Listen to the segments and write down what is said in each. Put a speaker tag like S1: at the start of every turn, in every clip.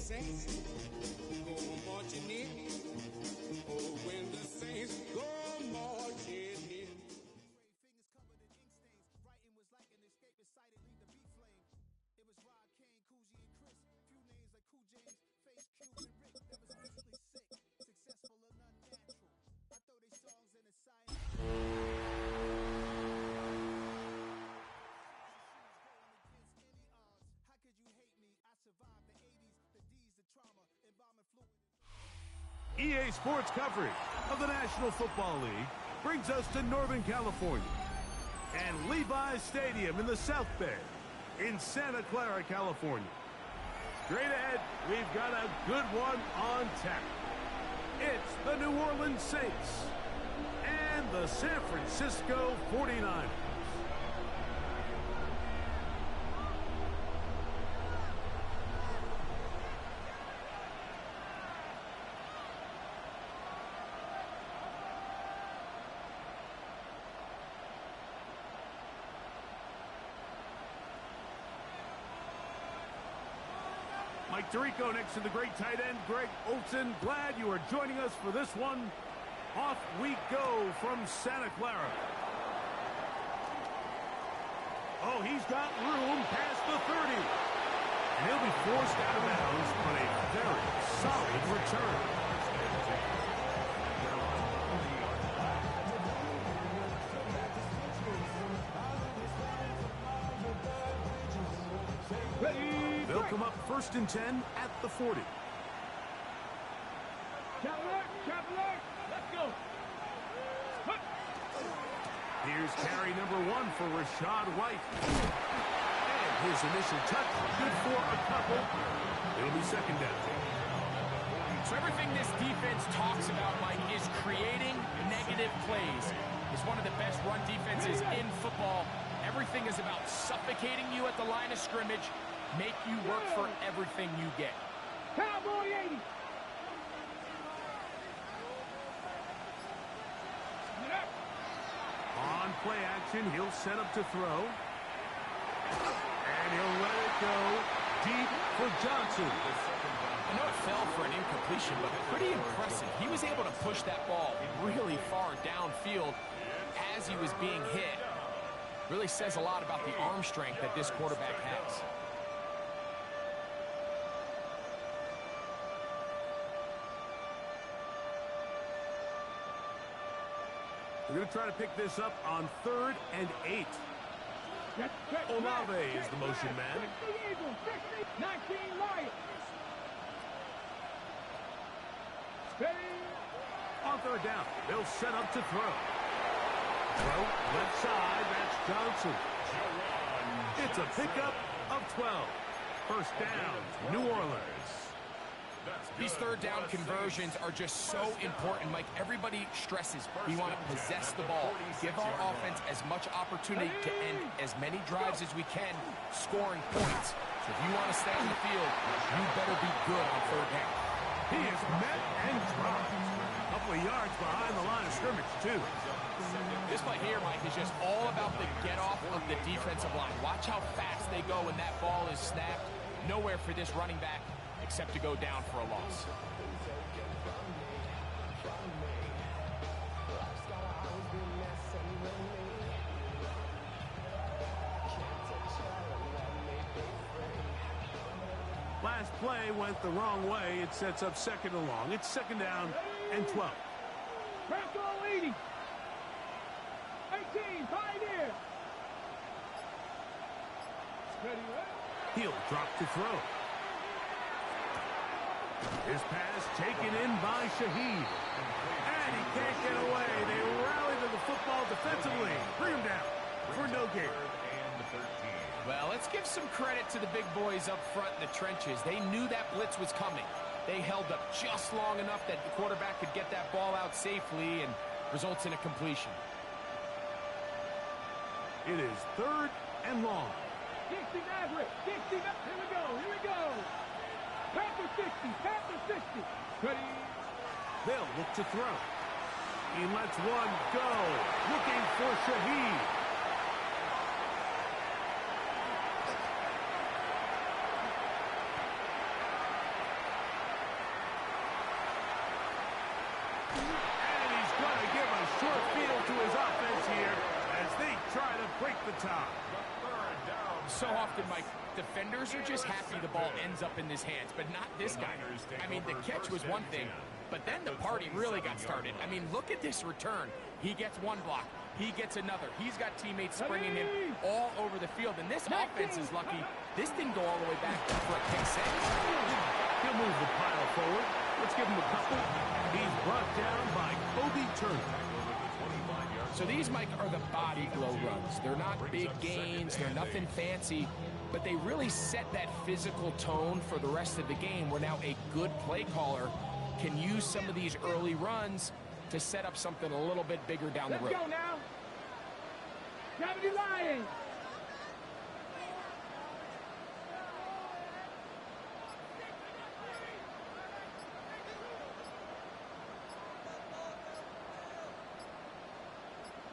S1: saints go marching in. Oh, when the saints go marching in.
S2: Fingers covered in ink stains. Writing was like an escape inside it, leave the beat flame. It was Rod, Kane, Coogee, and Chris. Few names like Cool James, Face, Cube, and Rick that was musically sick, successful and unnatural. I throw these songs in the science. How could you hate me? I survived the 80s, the D's, the trauma, embalming fluid.
S3: EA Sports coverage of the National Football League brings us to Northern California and Levi's Stadium in the South Bay in Santa Clara, California. Straight ahead, we've got a good one on tap. It's the New Orleans Saints and the San Francisco 49ers. Mike Tirico next to the great tight end, Greg Olson. Glad you are joining us for this one. Off we go from Santa Clara. Oh, he's got room past the 30. And he'll be forced out of bounds on a very solid return. They'll come up 1st and 10 at the 40.
S4: Cavalier, let's go.
S3: Here's carry number 1 for Rashad White. And his initial touch, good for a couple. It'll be 2nd down.
S5: So everything this defense talks about, Mike, is creating negative plays. It's one of the best run defenses in football. Everything is about suffocating you at the line of scrimmage, make you work for everything you get.
S4: Cowboy 80.
S3: On play action, he'll set up to throw. And he'll let it go deep for Johnson.
S5: I know it fell for an incompletion, but pretty impressive. He was able to push that ball really far downfield as he was being hit. Really says a lot about the arm strength that this quarterback has.
S3: We're going to try to pick this up on 3rd and 8. Olave is the motion man.
S4: 19 Lions.
S3: On 3rd down, they'll set up to throw. Throw left side, that's Johnson. It's a pickup of 12. 1st down, New Orleans.
S5: These 3rd down conversions are just so important, Mike. Everybody stresses we want to possess the ball, give our offense as much opportunity to end as many drives as we can, scoring points. So if you want to stay on the field, you better be good on 3rd down.
S3: He is met and dropped. A couple of yards behind the line of scrimmage, too.
S5: This play here, Mike, is just all about the get-off of the defensive line. Watch how fast they go when that ball is snapped. Nowhere for this running back except to go down for a loss.
S3: Last play went the wrong way. It sets up 2nd and long. It's 2nd down and 12.
S4: Franco 80. 18, Pioneer.
S3: He'll drop to throw. His pass taken in by Shaheed. And he can't get away. They rally to the football defensively. Bring him down for no gain.
S5: Well, let's give some credit to the big boys up front in the trenches. They knew that blitz was coming. They held up just long enough that the quarterback could get that ball out safely and results in a completion.
S3: It is 3rd and long.
S4: Dixie Maverick. Dixie Maverick. Here we go. Here we go. Panther 60. Panther 60. Ready.
S3: They'll look to throw. He lets one go. Looking for Shaheed. And he's going to give a short field to his offense here as they try to break the tie.
S5: So often, Mike, defenders are just happy the ball ends up in his hands, but not this guy. I mean, the catch was one thing, but then the party really got started. I mean, look at this return. He gets one block. He gets another. He's got teammates springing him all over the field, and this offense is lucky. This didn't go all the way back for a kick six.
S3: He'll move the pile forward. Let's give him a couple. He's brought down by Kobe Turner.
S5: So these, Mike, are the body blow runs. They're not big gains. They're nothing fancy, but they really set that physical tone for the rest of the game where now a good play caller can use some of these early runs to set up something a little bit bigger down the road.
S4: Let's go now. Gravity Lions.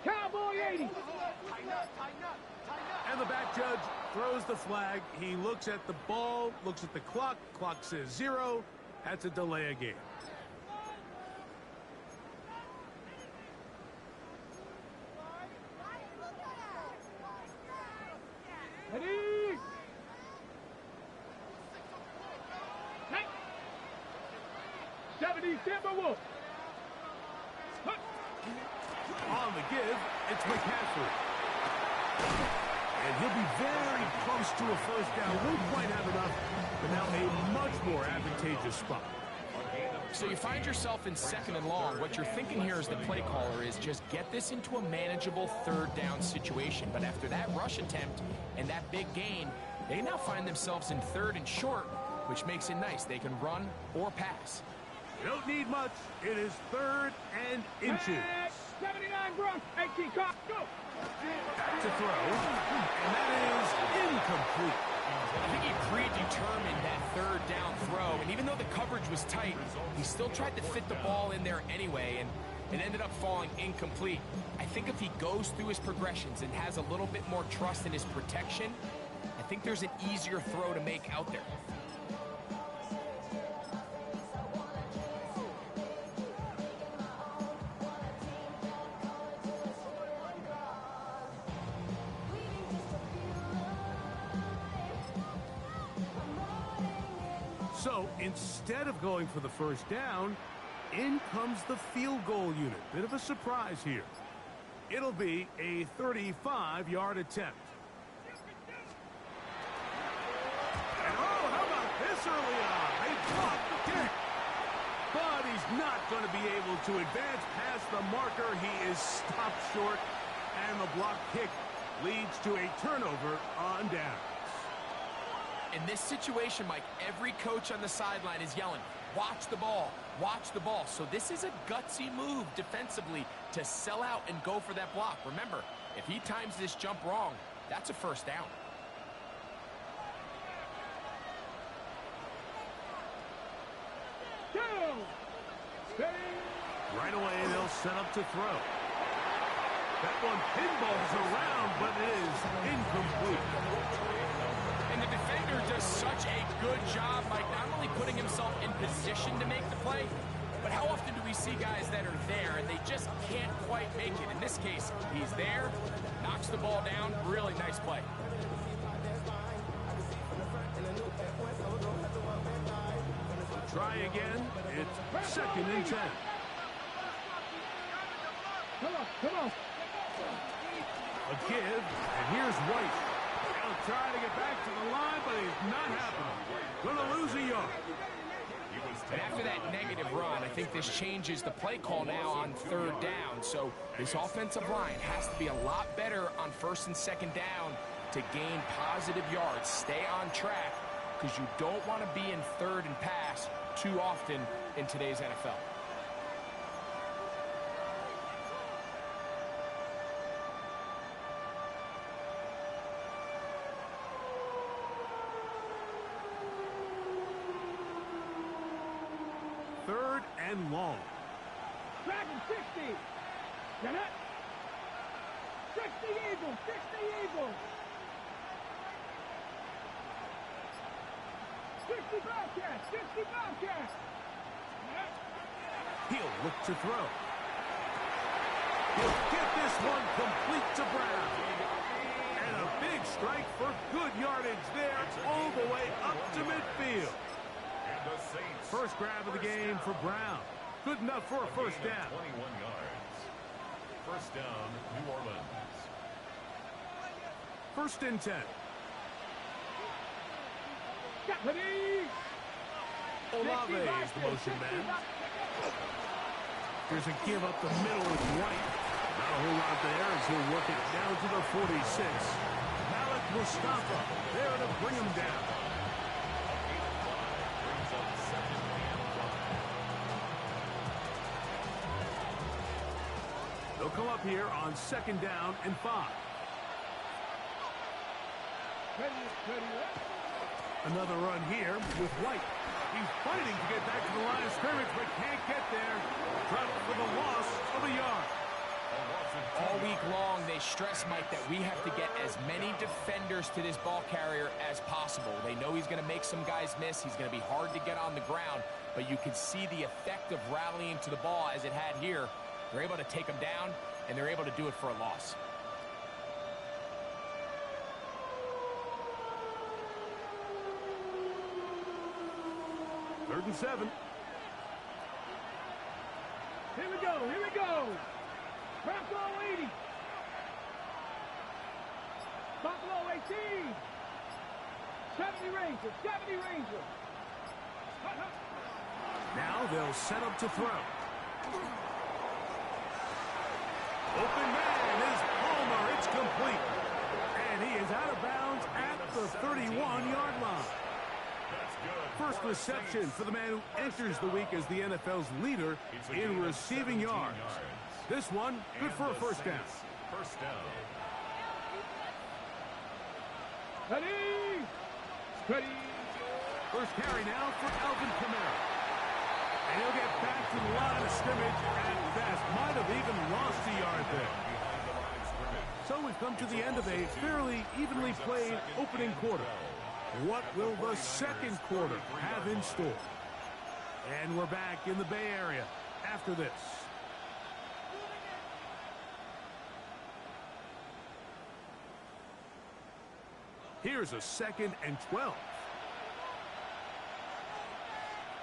S4: Cowboy 80.
S3: And the back judge throws the flag. He looks at the ball, looks at the clock. Clock says 0. That's a delay of game.
S4: Ready? Hey. 70 Timberwolves.
S3: On the give, it's McCaffrey. And he'll be very close to a first down. Won't quite have enough, but now a much more advantageous spot.
S5: So you find yourself in 2nd and long. What you're thinking here as the play caller is just get this into a manageable 3rd down situation. But after that rush attempt and that big gain, they now find themselves in 3rd and short, which makes it nice. They can run or pass.
S3: You don't need much. It is 3rd and inches.
S4: 79 Bronx. 18 Cox. Go.
S3: Back to throw. And that is incomplete.
S5: I think he predetermined that 3rd down throw, and even though the coverage was tight, he still tried to fit the ball in there anyway, and it ended up falling incomplete. I think if he goes through his progressions and has a little bit more trust in his protection, I think there's an easier throw to make out there.
S3: So instead of going for the first down, in comes the field goal unit. Bit of a surprise here. It'll be a 35-yard attempt. And oh, how about this early on? They blocked the kick. But he's not going to be able to advance past the marker. He is stopped short, and the block kick leads to a turnover on down.
S5: In this situation, Mike, every coach on the sideline is yelling, watch the ball, watch the ball. So this is a gutsy move defensively to sell out and go for that block. Remember, if he times this jump wrong, that's a first down.
S3: Right away, they'll set up to throw. That one pinballs around, but it is incomplete.
S5: And the defender does such a good job, Mike, not only putting himself in position to make the play, but how often do we see guys that are there and they just can't quite make it? In this case, he's there, knocks the ball down, really nice play.
S3: Try again. It's 2nd and 10.
S4: Come on.
S3: A give, and here's White. He'll try to get back to the line, but he's not happening. Gonna lose a yard.
S5: And after that negative run, I think this changes the play call now on 3rd down. So this offensive line has to be a lot better on 1st and 2nd down to gain positive yards. Stay on track, because you don't want to be in 3rd and pass too often in today's NFL.
S3: Third and long.
S4: Dragon 60. Get it? 60 Eagles. 60 Eagles. 60 Bobcats. 60 Bobcats.
S3: He'll look to throw. He'll get this one complete to Brown. And a big strike for good yardage there all the way up to midfield. First grab of the game for Brown. Good enough for a first down.
S6: 21 yards. First down, New Orleans.
S3: First and 10. Olave is the motion man. There's a give up the middle with White. Not a whole lot there as he'll work it down to the 46. Malik Mustafa there to bring him down. They'll come up here on second down and 5. Another run here with White. He's fighting to get back to the line of scrimmage, but can't get there. Dropped for the loss of a yard.
S5: All week long, they stress, Mike, that we have to get as many defenders to this ball carrier as possible. They know he's going to make some guys miss. He's going to be hard to get on the ground, but you can see the effect of rallying to the ball as it had here. They're able to take him down, and they're able to do it for a loss.
S3: Third and 7.
S4: Here we go, here we go. Buffalo 80. Buffalo 18. 70 Rangers, 70 Rangers.
S3: Now they'll set up to throw. Open man is Palmer. It's complete. And he is out of bounds at the 31-yard line. First reception for the man who enters the week as the NFL's leader in receiving yards. This one, good for a first down.
S6: First down.
S4: Ready. Ready.
S3: First carry now for Alvin Kamara. And he'll get back to the line of scrimmage at best. Might have even lost a yard there. So we've come to the end of a fairly evenly played opening quarter. What will the second quarter have in store? And we're back in the Bay Area after this. Here's a second and 12.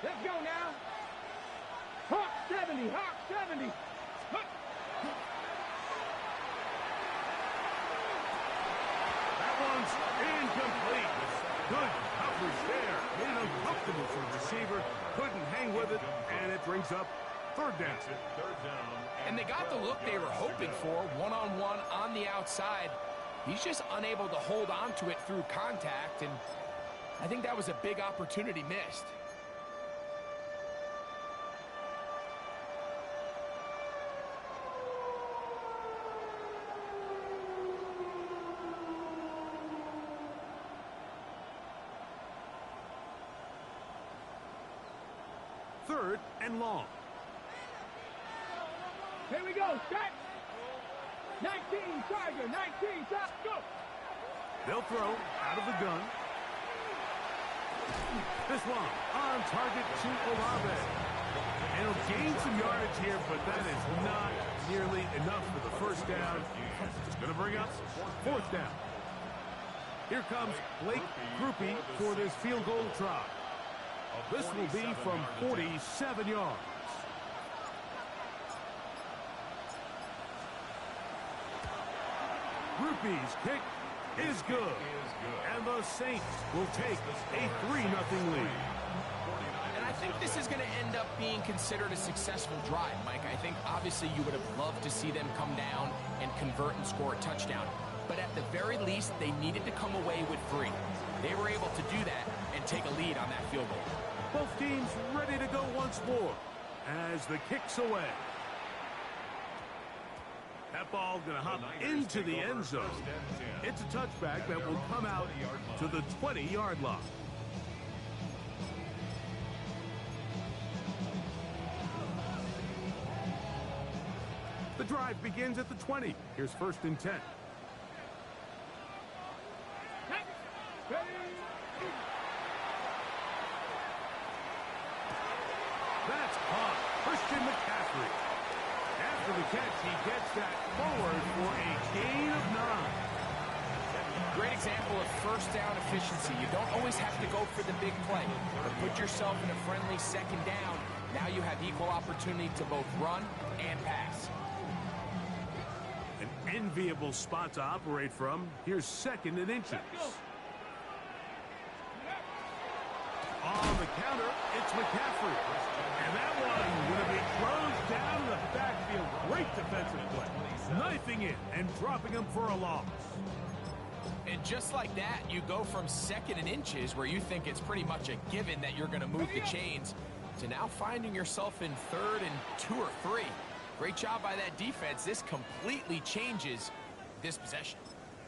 S4: Let's go now. Hawk 70, Hawk 70.
S3: That one's incomplete. Good coverage there. Made it uncomfortable for the receiver. Couldn't hang with it, and it brings up third down.
S5: And they got the look they were hoping for, one-on-one on the outside. He's just unable to hold on to it through contact, and I think that was a big opportunity missed.
S3: Third and long.
S4: Here we go, set. 19, Tiger, 19, Tiger, go.
S3: They'll throw out of the gun. This one on target to Olave. And he'll gain some yardage here, but that is not nearly enough for the first down. It's going to bring up fourth down. Here comes Blake Groupie for this field goal try. This will be from 47 yards. Groupie's kick is good. And the Saints will take a 3-0 lead.
S5: And I think this is going to end up being considered a successful drive, Mike. I think obviously you would have loved to see them come down and convert and score a touchdown. But at the very least, they needed to come away with 3. They were able to do that and take a lead on that field goal.
S3: Both teams ready to go once more as the kick's away. That ball going to hop into the end zone. It's a touchback that will come out to the 20-yard line. The drive begins at the 20. Here's first and 10. That's caught. McCaffrey. After the catch, he gets that forward for a gain of 9.
S5: Great example of first down efficiency. You don't always have to go for the big play, but put yourself in a friendly second down. Now you have equal opportunity to both run and pass.
S3: An enviable spot to operate from. Here's 2nd and inches. On the counter, it's McCaffrey. And that one going to be closed down in the backfield. Great defensive play. Knifing it and dropping him for a loss.
S5: And just like that, you go from 2nd and inches, where you think it's pretty much a given that you're going to move the chains, to now finding yourself in 3rd and 2 or 3. Great job by that defense. This completely changes this possession.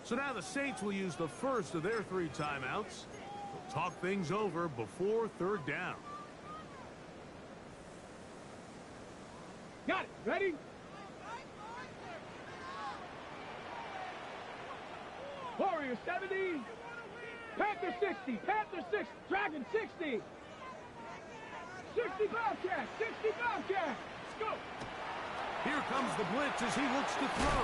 S3: So now the Saints will use the first of their 3 timeouts. They'll talk things over before 3rd down.
S4: Got it. Ready? Warrior 70. Panther 60. Panther 60. Dragon 60. 60 Bobcat. 60 Bobcat. Let's go.
S3: Here comes the blitz as he looks to throw.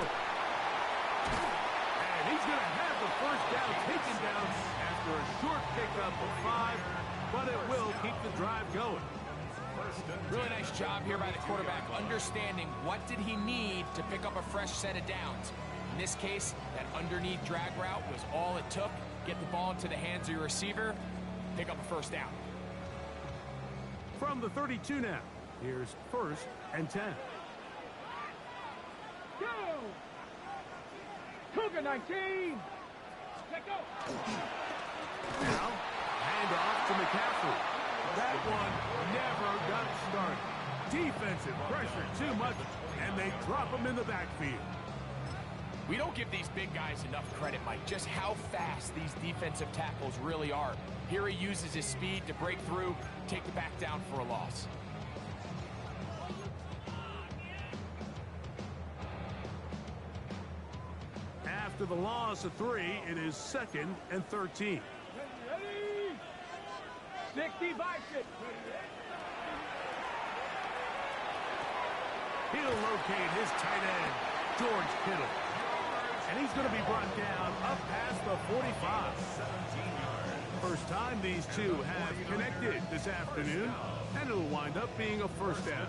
S3: And he's going to have the first down taken down after a short pickup of 5, but it will keep the drive going.
S5: Really nice job here by the quarterback, understanding what did he need to pick up a fresh set of downs. In this case, that underneath drag route was all it took. Get the ball into the hands of your receiver, pick up a first down.
S3: From the 32 now, here's 1st and 10.
S4: Go! Cougar 19. Let go.
S3: Now, handoff to McCaffrey. That one never got started. Defensive pressure too much, and they drop him in the backfield.
S5: We don't give these big guys enough credit, Mike, just how fast these defensive tackles really are. Here he uses his speed to break through, take the back down for a loss.
S3: After the loss of 3, it is 2nd and 13.
S4: Ready? 60 Bison.
S3: He'll locate his tight end, George Kittle. And he's going to be brought down up past the 45. First time these two have connected this afternoon, and it'll wind up being a first down.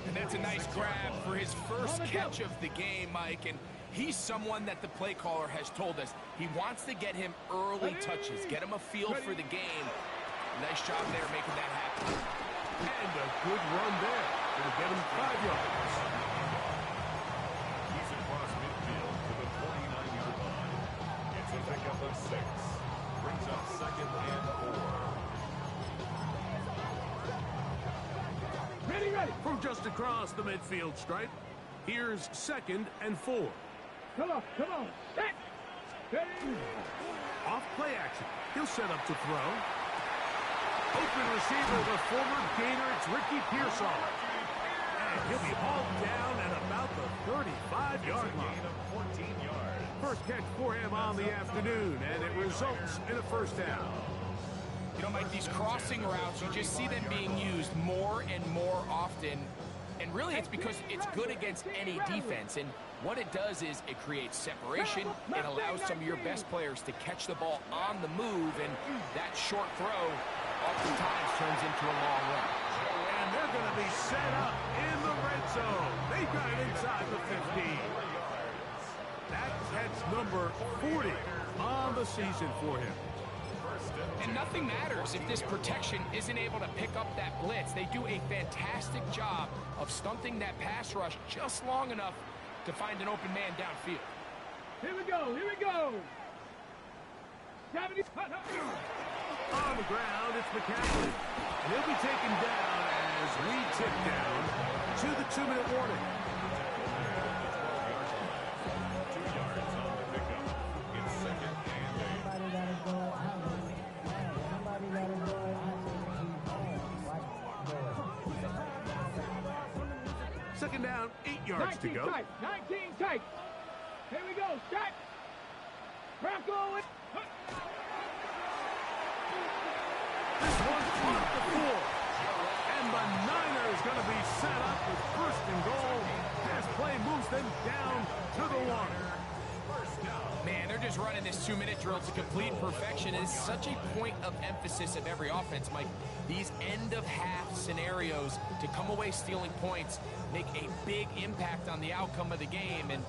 S5: And that's a nice grab for his first catch of the game, Mike. And he's someone that the play caller has told us he wants to get him early touches, get him a feel for the game. Nice job there making that happen.
S3: And a good run there. It'll get him 5 yards.
S6: He's across midfield to the 49-yard line. It's a pickup of 6. Brings up 2nd and 4.
S4: Ready, ready.
S3: From just across the midfield stripe, here's 2nd and 4.
S4: Come on, come on. Set. Ready.
S3: Off play action. He'll set up to throw. Open receiver, the former Gator, it's Ricky Pearsall. And he'll be hauled down at about the 35-yard line.
S6: Gain of 14 yards.
S3: First catch for him on the afternoon, and it results in a first down.
S5: You know, Mike, these crossing routes, you just see them being used more and more often. And really, it's because it's good against any defense. And what it does is it creates separation. It allows some of your best players to catch the ball on the move. And that short throw oftentimes turns into a long run.
S3: And they're going to be set up in the red zone. They've got it inside the 15. That's catch number 40 on the season for him.
S5: And nothing matters if this protection isn't able to pick up that blitz. They do a fantastic job of stunting that pass rush just long enough to find an open man downfield.
S4: Here we go, here we go. 70.
S3: On the ground, it's McCaffrey. And he'll be taken down as we tip down to the 2-minute warning.
S6: 2 yards on the pickup. It's 2nd and
S3: 8. Second down, 8 yards to
S4: 19
S3: go.
S4: tight, 19 tight. Here we go, set. Bronco.
S3: This one's off the floor. And the Niners going to be set
S5: is running this 2-minute drill to complete perfection. It is such a point of emphasis of every offense, Mike. These end-of-half scenarios to come away stealing points make a big impact on the outcome of the game, and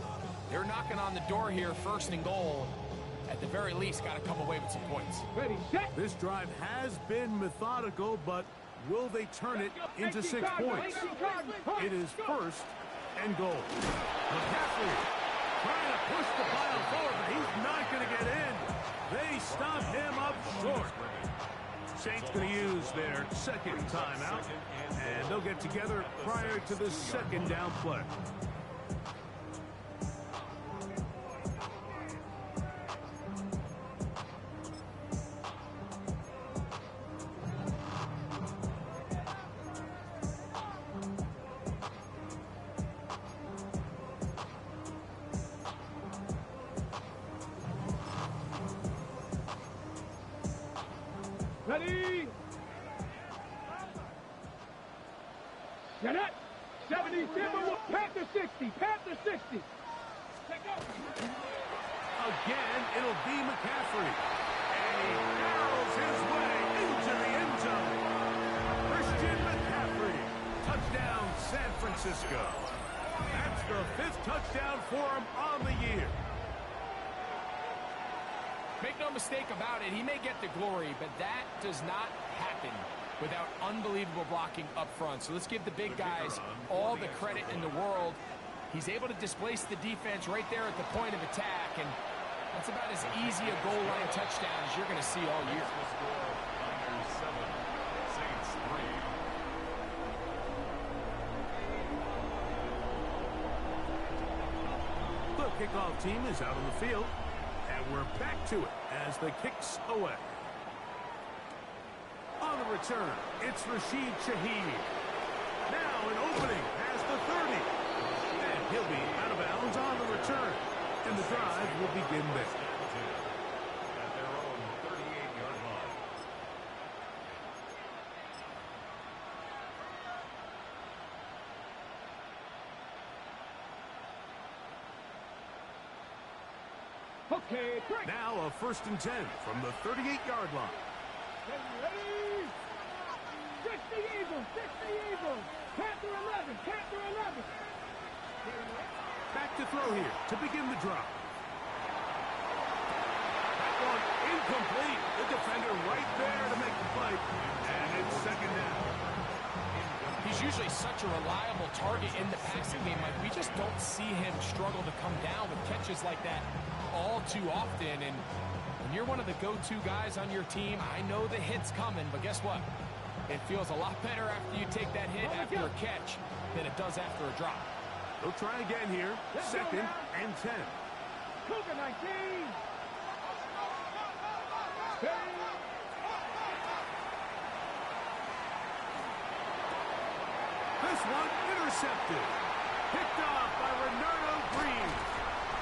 S5: they're knocking on the door here, 1st and goal. At the very least, got to come away with some points.
S4: Ready, set.
S3: This drive has been methodical, but will they turn it into 6 points? It is 1st and goal. McCaffrey trying to push the pile forward, but he's not going to get in. They stop him up short. Saints going to use their 2nd timeout, and they'll get together prior to the 2nd down play.
S4: Ready? Set up. 77, Panther 60, Panther 60.
S3: Again, it'll be McCaffrey. And he barrels his way into the end zone. Christian McCaffrey. Touchdown, San Francisco. That's the 5th touchdown for him on the year.
S5: Make no mistake about it, he may get the glory, but that does not happen without unbelievable blocking up front. So let's give the big guys all the credit in the world. He's able to displace the defense right there at the point of attack, and that's about as easy a goal line touchdown as you're going to see all year.
S3: The kickoff team is out on the field. And we're back to it as the kick's away. On the return, it's Rashid Shaheed. Now an opening has the 30. And he'll be out of bounds on the return. And the drive will begin there.
S6: At their own 38-yard line.
S4: Okay, break.
S3: Now a 1st and 10 from the 38-yard line.
S4: Ready? 60 Eagles, 60 Eagles. Panther 11, Panther 11.
S3: Back to throw here to begin the drop. That one incomplete. The defender right there to make the play. And it's 2nd down.
S5: He's usually such a reliable target in the passing game. Like, we just don't see him struggle to come down with catches like that all too often. And when you're one of the go-to guys on your team, I know the hit's coming, but guess what? It feels a lot better after you take that hit after a catch than it does after a drop.
S3: They'll try again here. 2nd and 10.
S4: Cougar 19.
S3: This one intercepted. Picked off by Renardo Green.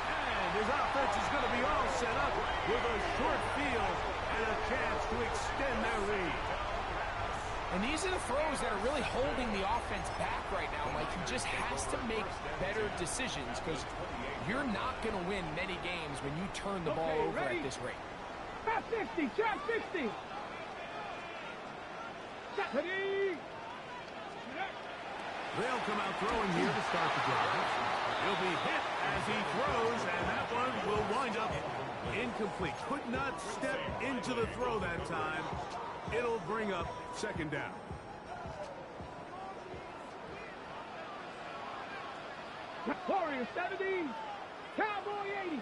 S3: And his offense is going to be all set up with a short field and a chance to extend their lead.
S5: And these are the throws that are really holding the offense back right now, Mike. He just has to make better decisions because you're not going to win many games when you turn the ball over at this rate.
S4: Trap 60, trap 60. Ready?
S3: They'll come out throwing here to start the drive. He'll be hit as he throws, and that one will wind up incomplete. Could not step into the throw that time. It'll bring up 2nd down.
S4: Warriors 70, Cowboy 80,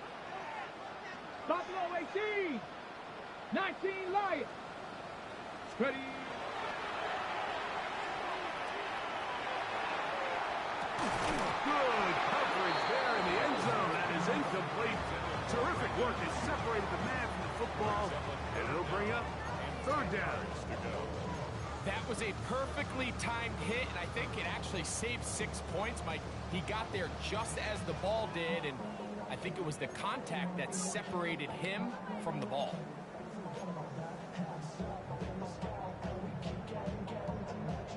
S4: Buffalo 18, 19 Lions. Ready?
S3: Good coverage there in the end zone. That is incomplete. Terrific work. They separated the man from the football, and it'll bring up 3rd down.
S5: That was a perfectly timed hit, and I think it actually saved 6 points, Mike. He got there just as the ball did, and I think it was the contact that separated him from the ball.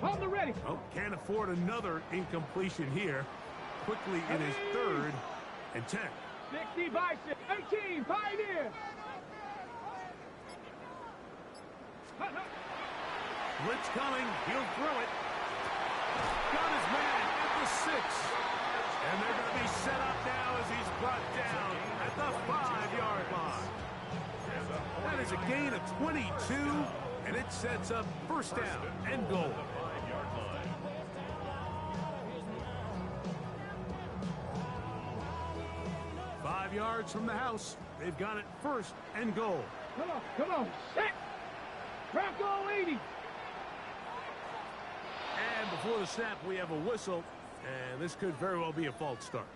S4: On the ready.
S3: Oh, can't afford another incompletion here. Quickly in his 3rd and 10.
S4: 60 by 6. 18, Pioneer.
S3: Blitz coming. He'll throw it. Got his man at the 6. And they're going to be set up now as he's brought down at the 5-yard line. That is a gain of 22, and it sets up first down and goal. 5 yards from the house. They've got it first and goal.
S4: Come on, set. Bronco 80.
S3: And before the snap, we have a whistle, and this could very well be a false start.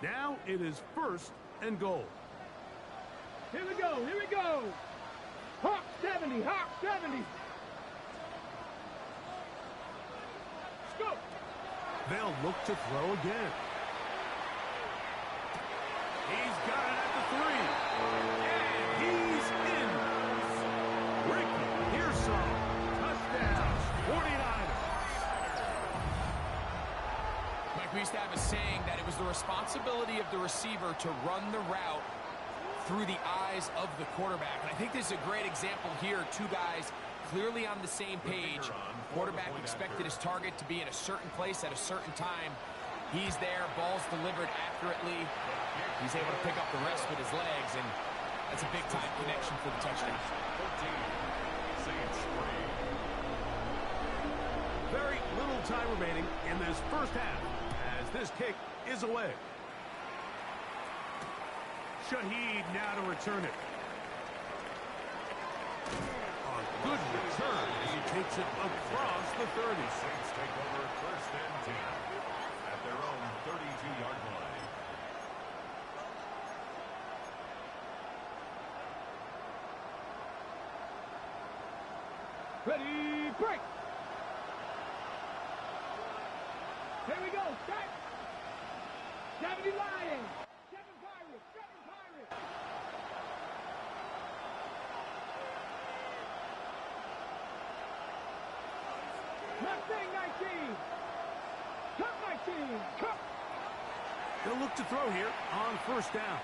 S3: Now it is first and goal.
S4: Here we go, here we go. Hawk 70, Hawk 70. Scoop.
S3: They'll look to throw again. He's got it at the 3. And he's in. Rick Pearson. Touchdown. 49ers.
S5: Mike, we used to have a saying that it was the responsibility of the receiver to run the route through the eyes of the quarterback. And I think this is a great example here. Two guys clearly on the same page. Quarterback expected his target to be in a certain place at a certain time. He's there. Ball's delivered accurately. He's able to pick up the rest with his legs, and that's a big-time connection for the touchdown.
S3: Very little time remaining in this first half as this kick is away. Shaheed now to return it. A good return as he takes it across the 30.
S6: Saints take over first and 10 at their own 32-yard line.
S4: Ready, break. Here we go, set. 70 Lions. 7 Pirates, 7 Pirates. Mustang 19. Cup 19. Cup.
S3: They'll look to throw here on first down.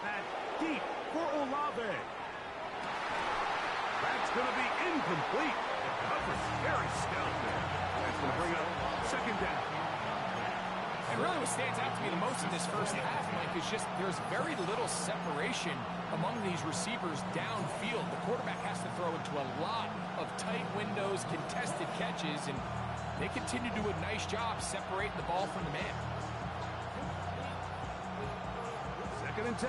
S3: That deep for Olave. That's going to be incomplete. Coverage very stout there. That's going to bring up second down.
S5: And really what stands out to me the most in this first half, Mike, is just there's very little separation among these receivers downfield. The quarterback has to throw into a lot of tight windows, contested catches, and they continue to do a nice job separating the ball from the man.
S3: Second and 10.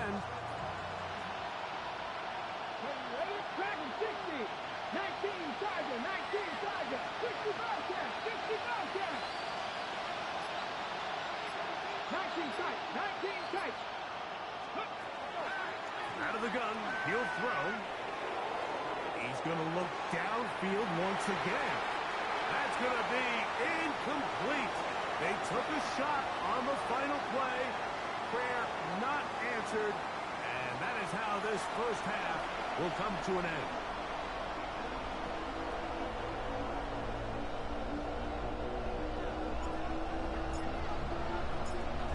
S4: Dragon 60. 19 Tiger, 19 Tiger. 60 Bobcat, 60 Bobcat. 19 tight, 19 tight.
S3: Out of the gun, he'll throw. He's going to look downfield once again. That's going to be incomplete. They took a shot on the final play. Prayer not answered. And that is how this first half will come to an end.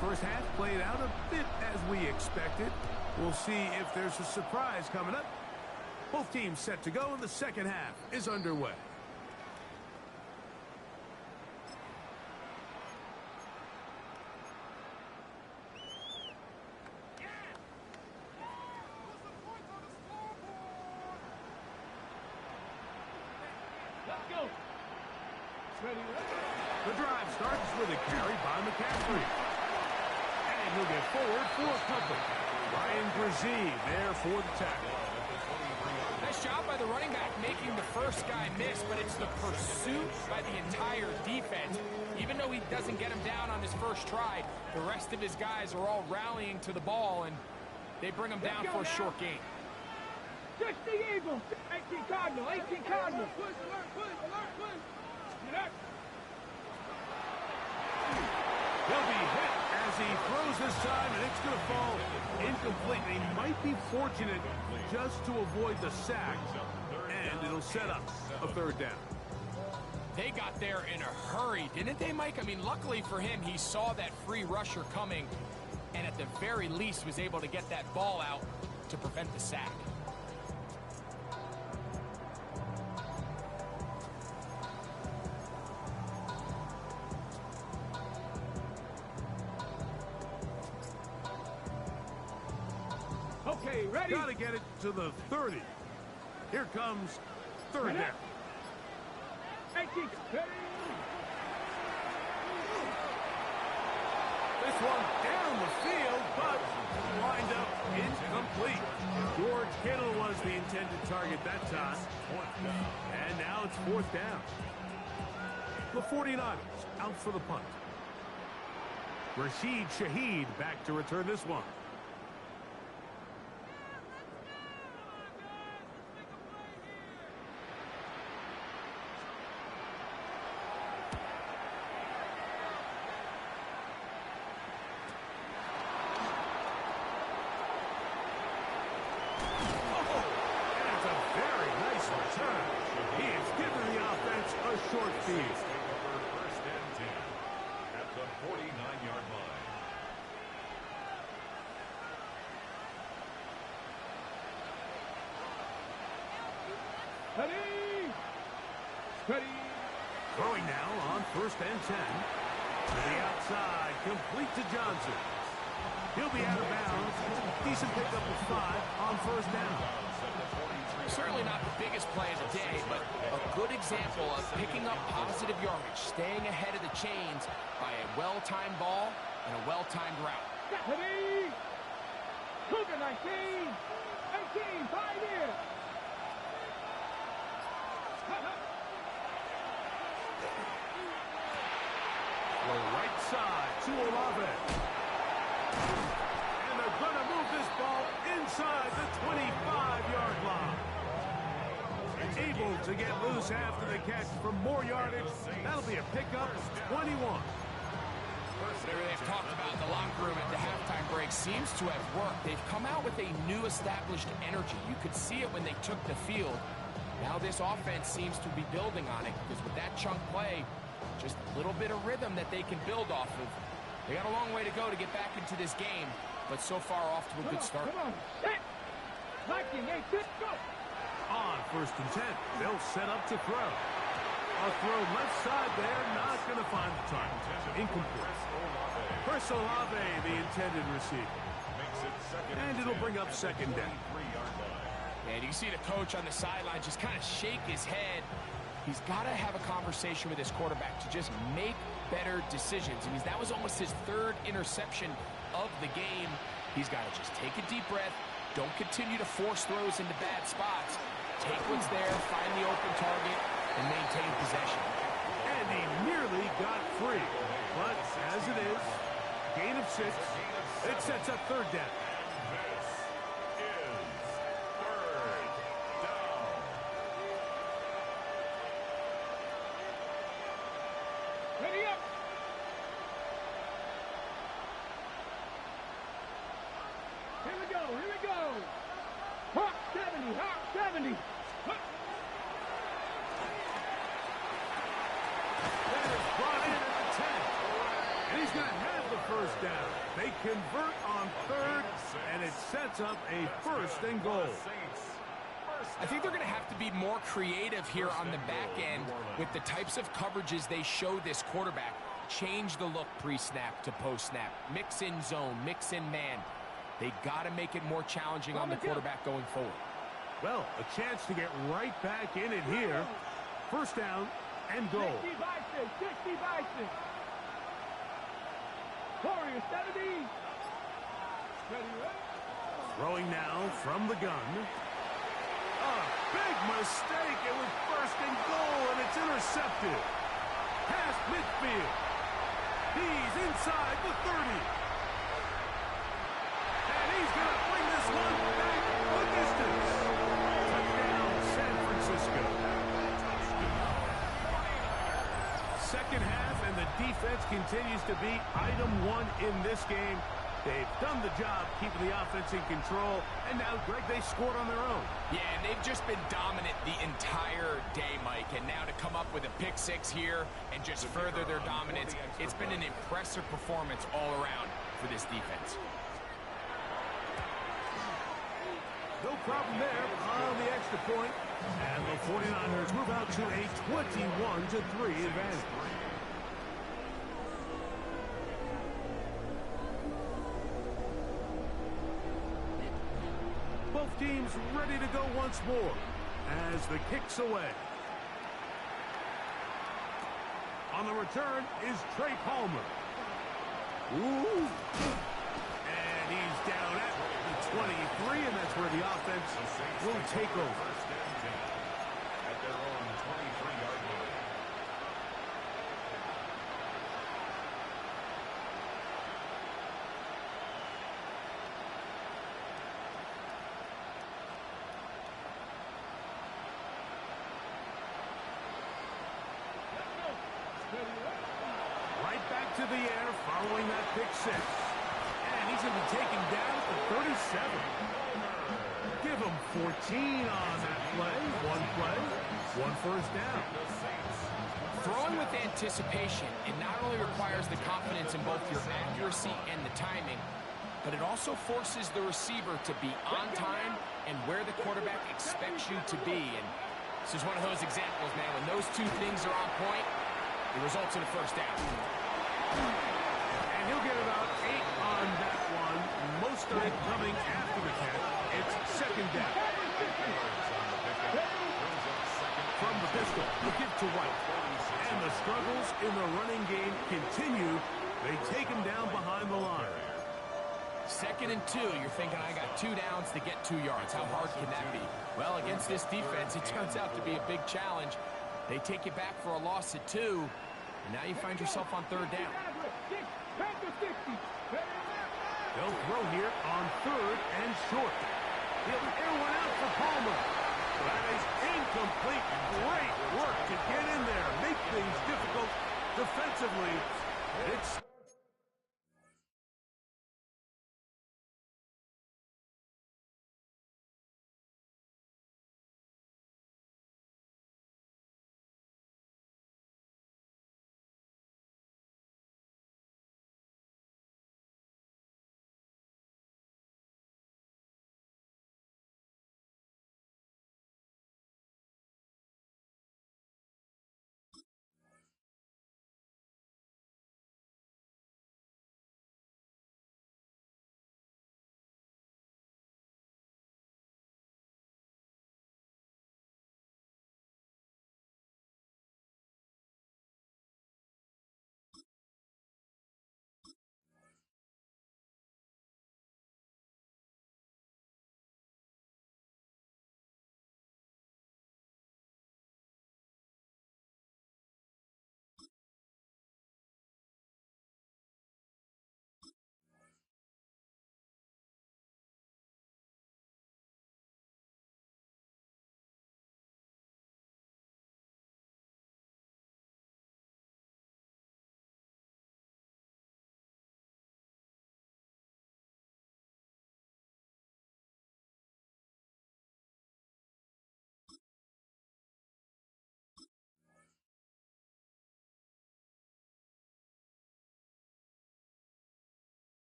S3: First half played out a bit as we expected. We'll see if there's a surprise coming up. Both teams set to go, and the second half is underway.
S4: Let's go. Ready.
S3: The drive starts with a carry by McCaffrey. And he'll get forward for a couple. Ryan Brzee there for the tackle.
S5: Nice job by the running back making the first guy miss, but it's the pursuit by the entire defense. Even though he doesn't get him down on his first try, the rest of his guys are all rallying to the ball, and they bring him down for a short gain.
S4: 60 Eagles. 18 Cardinal, 18 Cardinal. Push, alert, push, alert, push. Get up.
S3: He'll be hit throws this time, and it's going to fall incomplete. He might be fortunate just to avoid the sack, and it'll set up a third down.
S5: They got there in a hurry, didn't they, Mike? I mean, luckily for him, he saw that free rusher coming, and at the very least was able to get that ball out to prevent the sack.
S4: Okay, ready?
S3: Got to get it to the 30. Here comes third down.
S4: 18, ready?
S3: This one down the field, but lined up incomplete. George Kittle was the intended target that time. And now it's fourth down. The 49ers out for the punt. Rashid Shaheed back to return this one. Short field.
S6: First and 10 at the 49-yard line.
S4: Ready? Ready?
S3: Throwing now on first and 10. To the outside, complete to Johnson. He'll be out of bounds. Decent pickup of 5 on first down.
S5: Certainly not the biggest play of the day, but a good example of picking up positive yardage, staying ahead of the chains by a well-timed ball and a well-timed route.
S4: Ready? Cougar 19, 18, 5 here.
S3: The right side to Olave. And they're going to move this ball inside the 25-yard line. Able to get loose after the catch for more yardage. That'll be a pickup of 21.
S5: They've talked about in the locker room at the halftime break seems to have worked. They've come out with a new established energy. You could see it when they took the field. Now this offense seems to be building on it because with that chunk play, just a little bit of rhythm that they can build off of. They got a long way to go to get back into this game, but so far off to a good start.
S4: Come on, set. Viking, 8, 6, go.
S3: On first and 10, they'll set up to throw. A throw left side there, not going to find the target. Incomplete. Chris Olave, the intended receiver. And it'll bring up second down.
S5: And you can see the coach on the sideline just kind of shake his head. He's got to have a conversation with his quarterback to just make better decisions. I mean, that was almost his third interception of the game. He's got to just take a deep breath. Don't continue to force throws into bad spots. Take what's there, find the open target, and maintain possession.
S3: And he nearly got free. But as it is, gain of 6, it sets up third down.
S6: This is third down.
S4: Ready up. Here we go, here we go. Hawk 70, Hawk 70.
S3: That is brought in at the 10. And he's going to have the first down. They convert on third, and it sets up a first and goal.
S5: I think they're going to have to be more creative here on the back end with the types of coverages they show this quarterback. Change the look pre-snap to post-snap. Mix in zone, mix in man. They got to make it more challenging on the quarterback going forward.
S3: Well, a chance to get right back in it here. First down and goal.
S4: 60 Bison, 60 Bison. Warrior 70. Ready, ready.
S3: Throwing now from the gun. A big mistake. It was first and goal, and it's intercepted. Past midfield. He's inside the 30. And he's going to bring this one back the distance. Touchdown, San Francisco. Second half, and the defense continues to be item one in this game. They've done the job keeping the offense in control, and now, Greg, they scored on their own.
S5: Yeah, and they've just been dominant the entire day, Mike. And now to come up with a pick six here and just further their dominance, it's been an impressive performance all around for this defense.
S3: No problem there on the extra point. And the 49ers move out to a 21-3 advantage. Both teams ready to go once more as the kick's away. On the return is Trey Palmer. Ooh. And he's down at the 23, and that's where the offense will take over.
S6: At their own 23-yard line.
S3: Right back to the air following that pick six. And he's going to be taken down at the 37. Give him 14 on that play. One first down.
S5: Throwing with anticipation, it not only requires the confidence in both your accuracy and the timing, but it also forces the receiver to be on time and where the quarterback expects you to be. And this is one of those examples, man. When those two things are on point, it results in a first down.
S3: And he'll get about 8 on that one. Most of it coming after the catch. It's second down. From the pistol, the give to White. And the struggles in the running game continue. They take him down behind the line.
S5: 2nd and 2, you're thinking, I got 2 downs to get 2 yards. How hard can that be? Well, against this defense, it turns out to be a big challenge. They take you back for a loss at 2, and now you find yourself on 3rd down.
S3: They'll throw here on 3rd and short. He'll air one out for Palmer. That is incomplete. Great work to get in there, make things difficult defensively. It's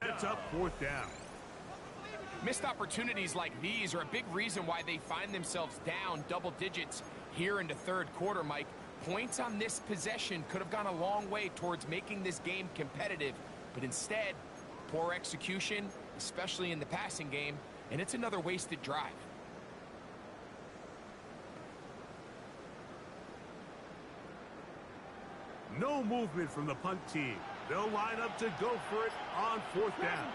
S3: That's up 4th down.
S5: Missed opportunities like these are a big reason why they find themselves down double digits here into 3rd quarter, Mike. Points on this possession could have gone a long way towards making this game competitive, but instead, poor execution, especially in the passing game, and it's another wasted drive.
S3: No movement from the punt team. They'll line up to go for it on 4th down.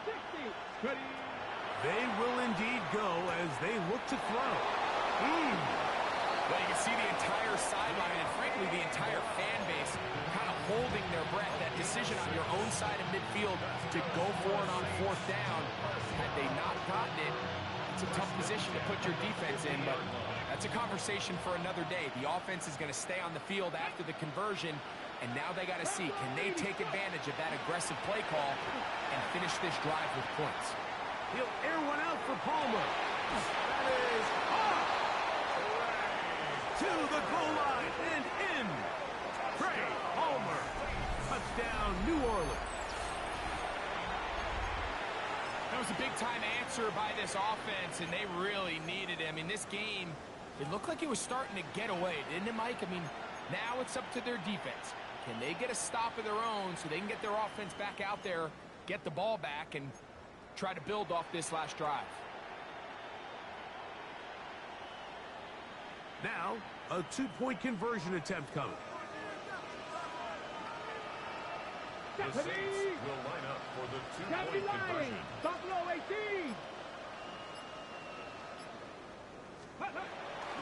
S3: They will indeed go as they look to throw.
S5: Well, you can see the entire sideline and, frankly, the entire fan base kind of holding their breath. That decision on your own side of midfield to go for it on fourth down, had they not gotten it, it's a tough position to put your defense in, but that's a conversation for another day. The offense is going to stay on the field after the conversion, and now they got to see, can they take advantage of that aggressive play call and finish this drive with points?
S3: He'll air one out for Palmer. That is off! To the goal line and in. Trey Palmer. Touchdown, New Orleans.
S5: That was a big-time answer by this offense, and they really needed it. I mean, this game, it looked like it was starting to get away, didn't it, Mike? I mean, now it's up to their defense. Can they get a stop of their own so they can get their offense back out there, get the ball back, and try to build off this last drive?
S3: Now, a two-point conversion attempt coming.
S6: The Saints will line up for the two-point conversion.
S4: Buffalo 18.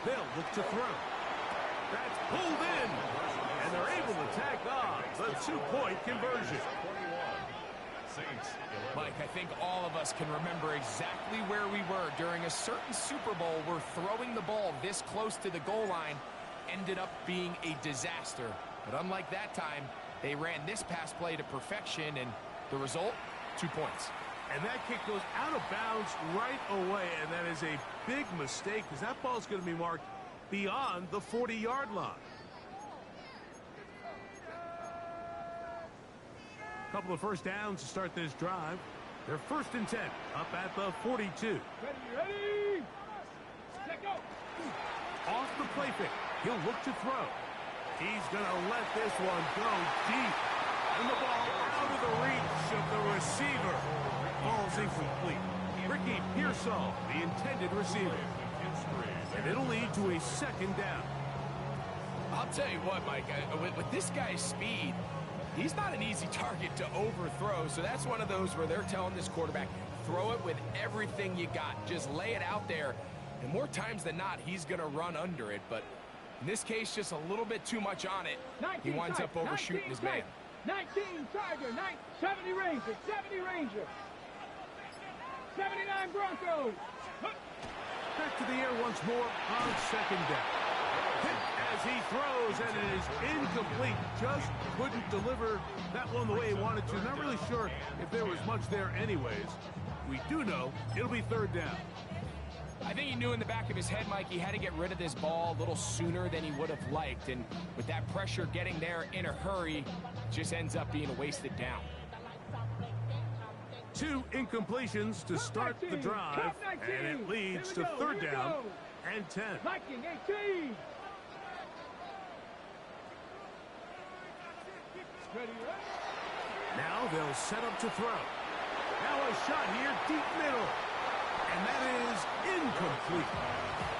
S3: They'll look to throw. That's pulled in. And they're able to tack on the two-point conversion.
S6: 21. Saints 11.
S5: Mike, I think all of us can remember exactly where we were during a certain Super Bowl where throwing the ball this close to the goal line ended up being a disaster. But unlike that time, they ran this pass play to perfection, and the result, 2 points.
S3: And that kick goes out of bounds right away, and that is a big mistake because that ball is going to be marked beyond the 40-yard line. A couple of first downs to start this drive. They're 1st and 10, up at the 42.
S4: Ready. Let go.
S3: Off the play fake, he'll look to throw. He's going to let this one go deep. And the ball out of the reach of the receiver. Ball's incomplete. Ricky Pearsall, the intended receiver. And it'll lead to a 2nd down.
S5: I'll tell you what, Mike, with this guy's speed, he's not an easy target to overthrow, so that's one of those where they're telling this quarterback, throw it with everything you got. Just lay it out there, and more times than not, he's going to run under it, but in this case, just a little bit too much on it. He winds up overshooting his man.
S4: 19 Tiger, 70 Ranger, 70 Ranger, 79 Broncos.
S3: Back to the air once more on 2nd down. Hit as he throws, and it is incomplete. Just couldn't deliver that one the way he wanted to. Not really sure if there was much there anyways. We do know it'll be 3rd down.
S5: I think he knew in the back of his head, Mike, he had to get rid of this ball a little sooner than he would have liked. And with that pressure getting there in a hurry, it just ends up being a wasted down.
S3: 2 incompletions to start the drive, and it leads to 3rd down and 10.
S4: Viking 18. Ready.
S3: Now they'll set up to throw. Now a shot here, deep middle. And that is incomplete.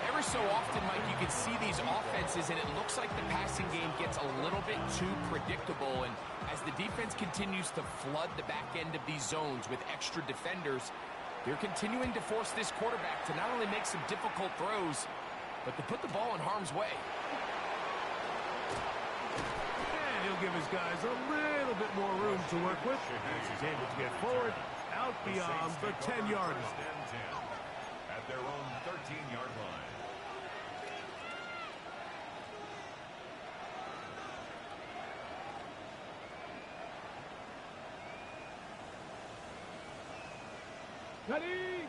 S5: Ever so often, Mike, you can see these offenses, and it looks like the passing game gets a little bit too predictable. And as the defense continues to flood the back end of these zones with extra defenders, they're continuing to force this quarterback to not only make some difficult throws, but to put the ball in harm's way.
S3: And he'll give his guys a little bit more room to work with as he's able to get forward out beyond the 10-yard line.
S6: At their own 13-yard line.
S4: Ready.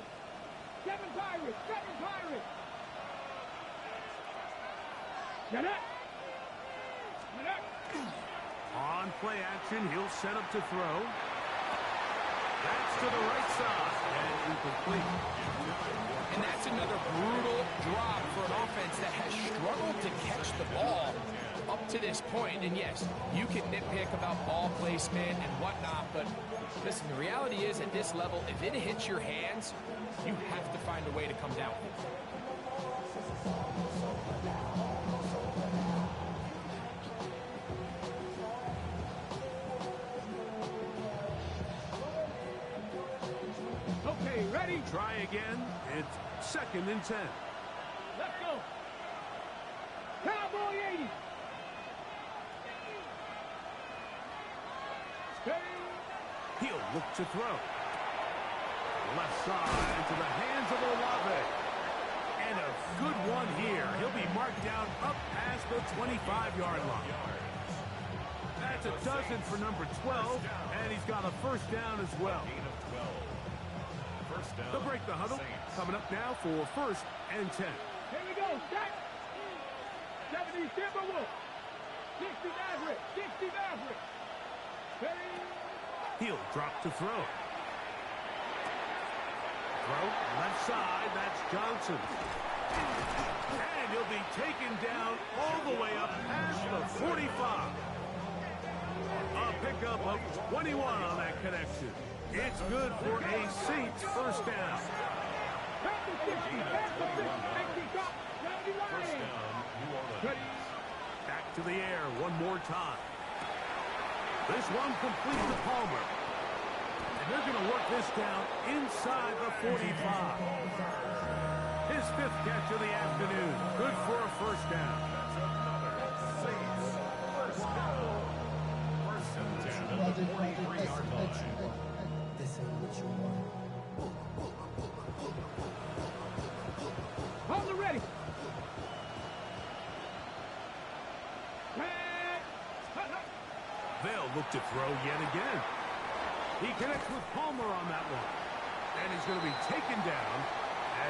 S4: 7 Pirates, 7 Pirates. Get it. Get it.
S3: On play action, he'll set up to throw. That's to the right side and incomplete.
S5: And that's another brutal drop for an offense that has struggled to catch the ball up to this point. And yes, you can nitpick about ball placement and whatnot, but listen, the reality is at this level, if it hits your hands, you have to find a way to come down with it.
S4: Okay, Okay, ready?
S3: Try again. It's 2nd and 10.
S4: Let's go. Cowboy 80. Steady.
S3: He'll look to throw. Left side to the hands of Olave. And a good one here. He'll be marked down up past the 25-yard line. That's a dozen for number 12, and he's got a first down as well. They'll break the huddle. Coming up now for 1st and 10.
S4: Here we go. Set. 70 Timberwolves. 60 Maverick. 60 Maverick. Ready?
S3: He'll drop to throw. Throw left side. That's Johnson. And he'll be taken down all the way up past the 45. A pickup of 21 on that connection. It's good for a Saints first down.
S4: Back to 60. Back to 50. Empty top. 70 Lions. Ready?
S3: Back to the air one more time. This one complete to Palmer. And they're going to work this down inside the 45. His 5th catch of the afternoon. Good for a first down.
S4: Hold it ready.
S3: They'll look to throw yet again. He connects with Palmer on that one. And he's going to be taken down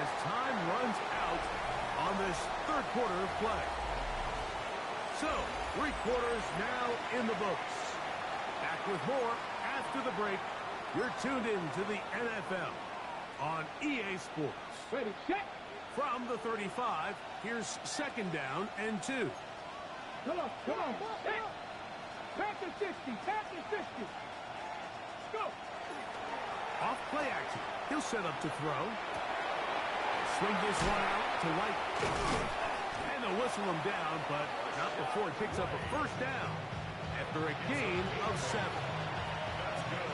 S3: as time runs out on this 3rd quarter of play. So, 3 quarters now in the books. Back with more after the break. You're tuned in to the NFL on EA Sports.
S4: Ready, set.
S3: From the 35, here's 2nd down and 2.
S4: Come on, come on. Set. Back to 60. Back to 50. Go.
S3: Off play action. He'll set up to throw. Swing this one out to White. And they'll whistle him down, but not before he picks up a first down after a gain of 7.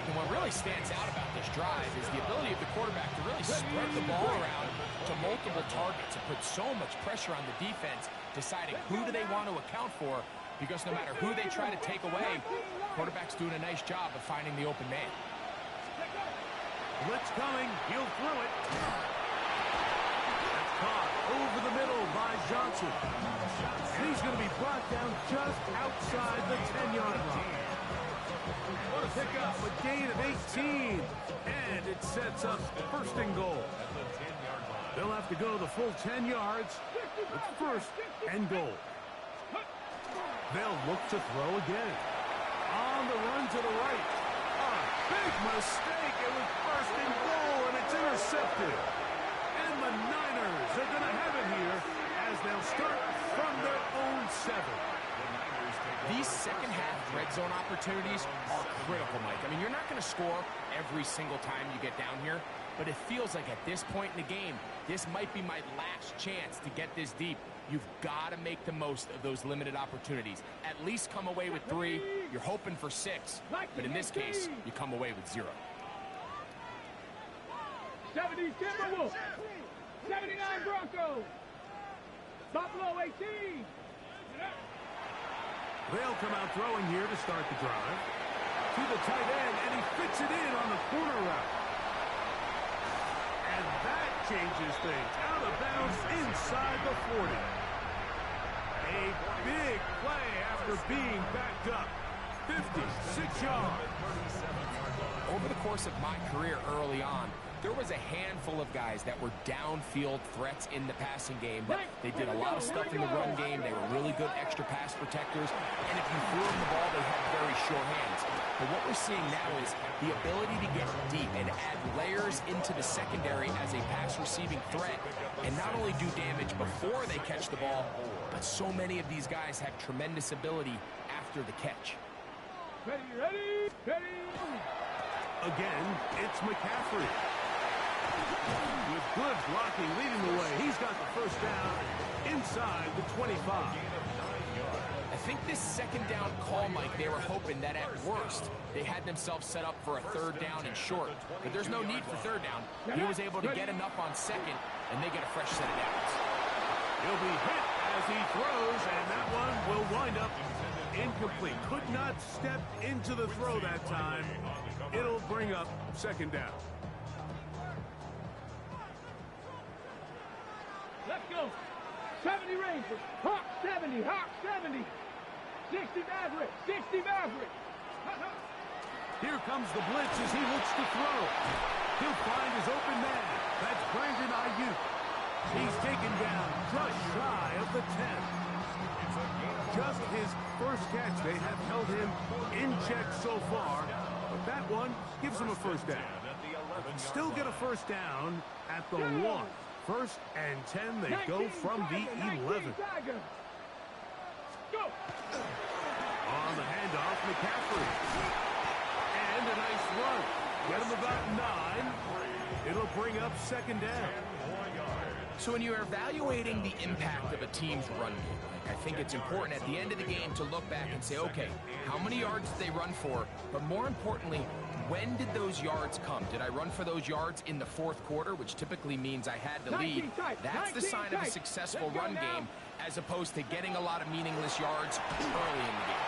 S5: And what really stands out about this drive is the ability of the quarterback to really spread the ball around to multiple targets and put so much pressure on the defense, deciding who do they want to account for, because no matter who they try to take away, quarterback's doing a nice job of finding the open man.
S3: Blitz coming. He'll throw it. That's caught over the middle by Johnson. And he's going to be brought down just outside the 10-yard line. What a pickup, a gain of 18. And it sets up 1st and goal. They'll have to go the full 10 yards. It's 1st and goal. They'll look to throw again. On the run to the right. A big mistake. It was 1st and goal, and it's intercepted. And the Niners are going to have it here as they'll start from their own 7.
S5: These second-half red zone opportunities are critical, Mike. I mean, you're not going to score every single time you get down here, but it feels like at this point in the game, this might be my last chance to get this deep. You've got to make the most of those limited opportunities. At least come away with 3. You're hoping for 6, but in this case, you come away with 0.
S4: 70 Timberwolves. 79 Broncos. Buffalo 18.
S3: They'll come out throwing here to start the drive. To the tight end, and he fits it in on the corner route. And that changes things. Out of bounds inside the 40. A big play after being backed up. 56 yards.
S5: Over the course of my career early on, there was a handful of guys that were downfield threats in the passing game, but they did a lot of stuff in the run game. They were really good extra pass protectors, and if you threw them the ball, they had very sure hands. But what we're seeing now is the ability to get deep and add layers into the secondary as a pass-receiving threat, and not only do damage before they catch the ball, but so many of these guys have tremendous ability after the catch.
S4: Ready, ready, ready.
S3: Again, it's McCaffrey. With good blocking leading the way, he's got the first down inside the 25.
S5: I think this second down call, Mike, they were hoping that at worst they had themselves set up for a third down and short. But there's no need for third down. He was able to get enough on second, and they get a fresh set of downs.
S3: He'll be hit as he throws, and that one will wind up incomplete. Could not step into the throw that time. It'll bring up second down.
S4: Let's go. 70 Rangers. Hawk 70. Hawk 70. 60 Maverick. 60 Maverick.
S3: Here comes the blitz as he looks to throw. He'll find his open man. That's Brandon Ayuk. He's taken down just shy of the 10. Just his first catch. They have held him in check so far, but that one gives him a first down. Still get a first down at the 1. First and 10, they go from the 11. On the handoff, McCaffrey. And a nice run. Get him about 9. It'll bring up second down.
S5: So when you're evaluating the impact of a team's run game, I think it's important at the end of the game to look back and say, okay, how many yards did they run for? But more importantly, when did those yards come? Did I run for those yards in the fourth quarter, which typically means I had the lead? That's the sign of a successful run game, as opposed to getting a lot of meaningless yards early in the game.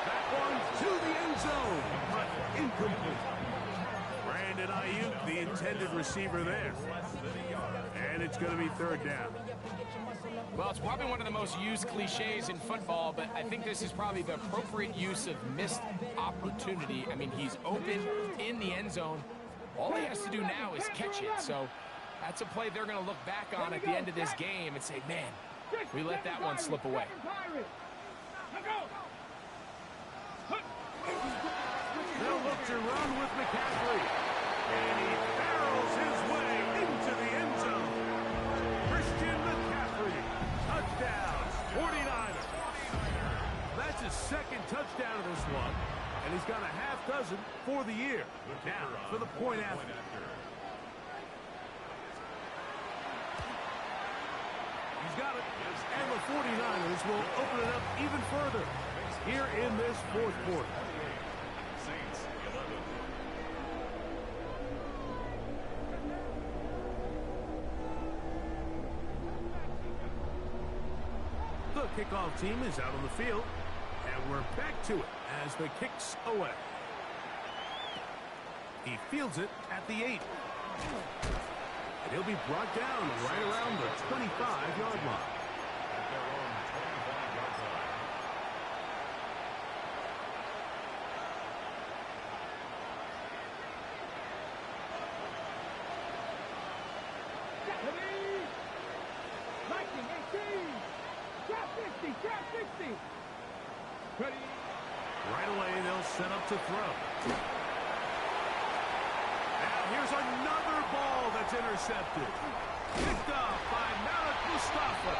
S3: That one to the end zone, but incomplete. Brandon Ayuk, the intended receiver there. And it's going to be third down.
S5: Well, it's probably one of the most used cliches in football, but I think this is probably the appropriate use of missed opportunity. I mean, he's open in the end zone. All he has to do now is catch it. So that's a play they're going to look back on at the end of this game and say, man, we let that one slip away.
S3: They'll look to run with McCaffrey. And he barrels his way into the end zone. Christian McCaffrey. Touchdown. 49ers. That's his second touchdown of this one. And he's got a half dozen for the year. Now for the point after. He's got it. And the 49ers will open it up even further here in this fourth quarter. The kickoff team is out on the field, and we're back to it as the kick's away. He fields it at the 8. And he'll be brought down right around the 25-yard line. Right away, they'll set up to throw. Now here's another ball that's intercepted. Picked off by Malik Mustafa.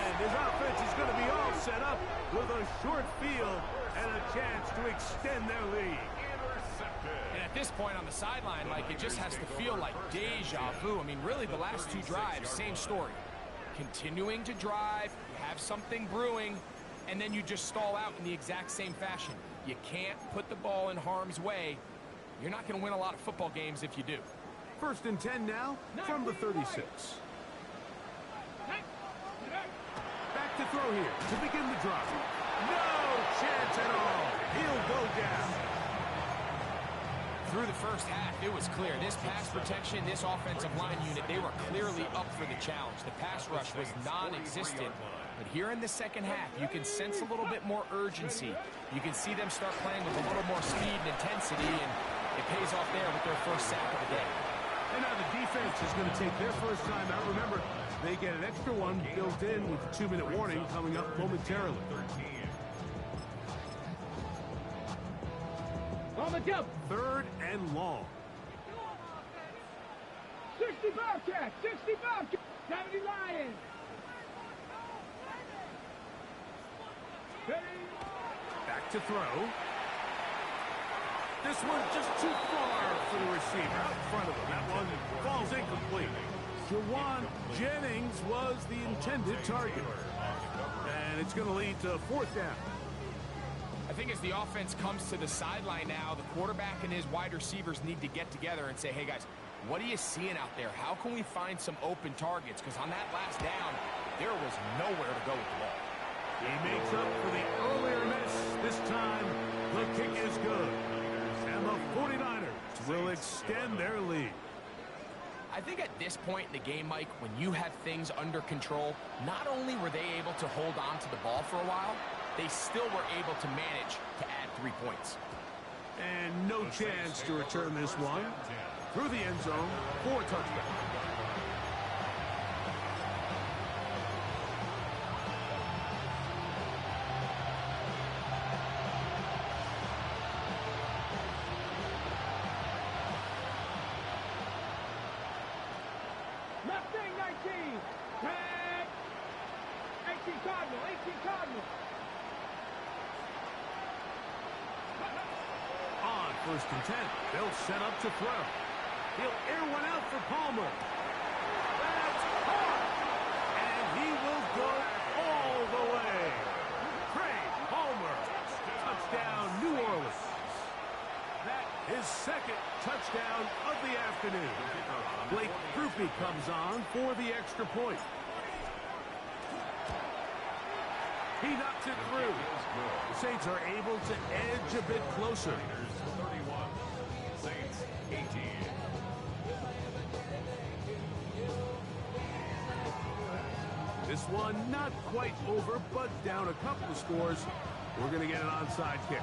S3: And his offense is going to be all set up with a short field and a chance to extend their lead.
S5: And at this point on the sideline, like, it just has to feel like deja vu. I mean, really, the last two drives, same story. Continuing to drive, you have something brewing, and then you just stall out in the exact same fashion. You can't put the ball in harm's way. You're not going to win a lot of football games if you do.
S3: First and 10 now from the 36. Back to throw here to begin the drive. No chance at all. He'll go down.
S5: Through the first half, it was clear. This pass protection, this offensive line unit, they were clearly up for the challenge. The pass rush was non-existent. But here in the second half, you can sense a little bit more urgency. You can see them start playing with a little more speed and intensity, and it pays off there with their first sack of the day.
S3: And now the defense is going to take their first time out. Remember, they get an extra one built in with a 2-minute warning coming up momentarily.
S4: On the jump.
S3: Third and long.
S4: 60 Bobcats. 60 Bobcats. 70 Lions.
S3: Back to throw. This one just too far for the receiver out in front of him. That one falls incomplete. Jawan Jennings was the intended target. And it's going to lead to fourth down.
S5: I think as the offense comes to the sideline now, the quarterback and his wide receivers need to get together and say, hey, guys, what are you seeing out there? How can we find some open targets? Because on that last down, there was nowhere to go with the ball.
S3: He makes up for the earlier miss. This time, the kick is good. And the 49ers will extend their lead.
S5: I think at this point in the game, Mike, when you have things under control, not only were they able to hold on to the ball for a while, they still were able to manage to add 3 points.
S3: And no chance to return this one. Through the end zone for a touchdown.
S4: Left wing 19. Tag. 18 Cardinal. 18 Cardinal.
S3: On first and 10, they'll set up to throw. He'll air one out for Palmer. That's caught. And he will go all the way. Craig Palmer. Touchdown, New Orleans. That is second touchdown of the afternoon. Blake Grupe comes on for the extra point. He knocks it through. The Saints are able to edge a bit closer.
S6: 31, Saints 18.
S3: This one not quite over, but down a couple of scores. We're going to get an onside kick.